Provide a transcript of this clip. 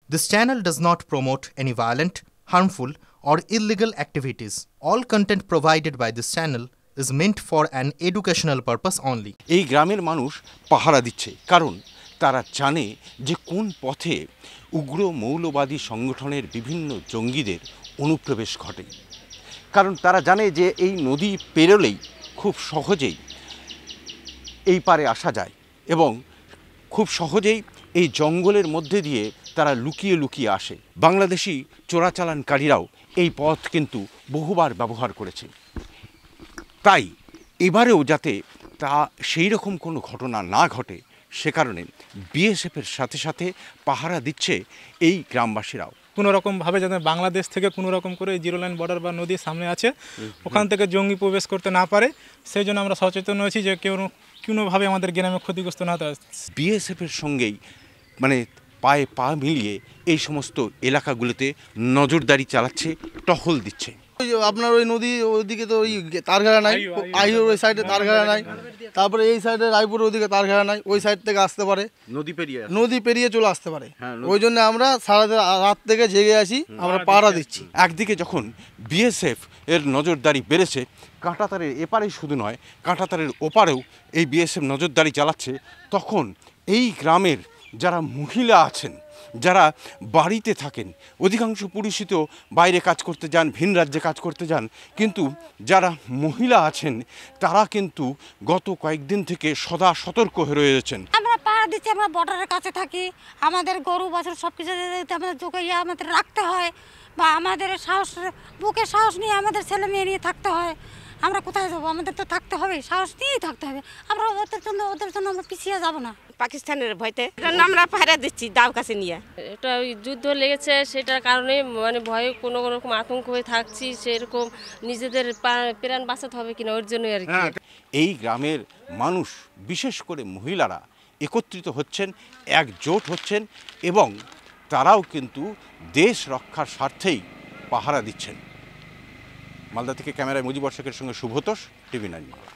This channel does not promote any violent, harmful, or illegal activities. All content provided by this channel is meant for an educational purpose only. এই গ্রামের মানুষ পাহারা দিচ্ছে কারণ তারা জানে যে কোন পথে উগ্র মৌলবাদী সংগঠনের বিভিন্ন জঙ্গিদের অনুপ্রবেশ ঘটে। কারণ তারা জানে যে এই নদী পেরোলেই খুব সহজেই এই পারে আসা যায় এবং খুব সহজেই এই জঙ্গলের মধ্যে দিয়ে তারা লুকিয়ে লুকিয়ে আসে। বাংলাদেশি চোরাচালানকারীরাও এই পথ কিন্তু বহুবার ব্যবহার করেছে। তাই এবারেও যাতে তা সেই রকম কোনো ঘটনা না ঘটে সে কারণে বিএসএফের সাথে সাথে পাহারা দিচ্ছে এই গ্রামবাসীরাও। কোনো রকমভাবে যাতে বাংলাদেশ থেকে কোনো রকম করে জিরো লাইন বর্ডার বা নদীর সামনে আছে ওখান থেকে জঙ্গি প্রবেশ করতে না পারে সেই জন্য আমরা সচেতন হয়েছি যে কোনোভাবে আমাদের গ্রামে ক্ষতিগ্রস্ত না হতে। বিএসএফের সঙ্গেই মানে পায়ে পা মিলিয়ে এই সমস্ত এলাকাগুলোতে নজরদারি চালাচ্ছে, টহল দিচ্ছে। আপনার ওই নদী ওইদিকে তো ওই তারঘেরা নাই, আইওর ওই সাইডে তারঘেরা নাই, তারপরে এই সাইডে রায়পুর ওইদিকে তারঘেরা নাই, ওই সাইড থেকে আসতে পারে, নদী পেরিয়ে চলে আসতে পারে। ওই জন্য আমরা সারা রাত থেকে জেগে আছি, আমরা পাহারা দিচ্ছি। একদিকে যখন বিএসএফ এর নজরদারি বেড়েছে, কাঁটাতারের এপারেই শুধু নয় কাঁটাতারের ওপারেও এই বিএসএফ নজরদারি চালাচ্ছে, তখন এই গ্রামের যারা মহিলা আছেন, যারা বাড়িতে থাকেন, অধিকাংশ পুরুষই তো বাইরে কাজ করতে যান, ভিন রাজ্যে কাজ করতে যান, কিন্তু যারা মহিলা আছেন তারা কিন্তু গত কয়েকদিন থেকে সদা সতর্ক হয়ে রয়েছেন। আমরা পাহারা দিচ্ছি, আমরা বর্ডারের কাছে থাকি, আমাদের গরু বাছুর সব কিছু আমাদের চোখে আমাদের রাখতে হয়, বা আমাদের সাহস বুকে সাহস নিয়ে আমাদের ছেলে মেয়ে নিয়ে থাকতে হয়। আমরা কোথায় যাবো? আমাদের তো থাকতে হবে, সাহস নিয়েই থাকতে হবে। আমরা ওদের জন্য আমরা পিছিয়ে যাব না। পাকিস্তানের ভয়তে আমরা পাহারা দিচ্ছি দাও কাছে নিয়ে। এটা ওই যুদ্ধ লেগেছে সেটার কারণে মানে ভয়ে কোনো রকম আতঙ্ক হয়ে থাকছি, সেরকম নিজেদের প্রাণ বাঁচাতে হবে কিনা ওর জন্য আর কি। এই গ্রামের মানুষ বিশেষ করে মহিলারা একত্রিত হচ্ছেন, একজোট হচ্ছেন এবং তারাও কিন্তু দেশ রক্ষার স্বার্থেই পাহারা দিচ্ছেন। মালদা থেকে ক্যামেরায় মুজিবর শেখের সঙ্গে শুভতোষ, টিভি 9 বাংলা।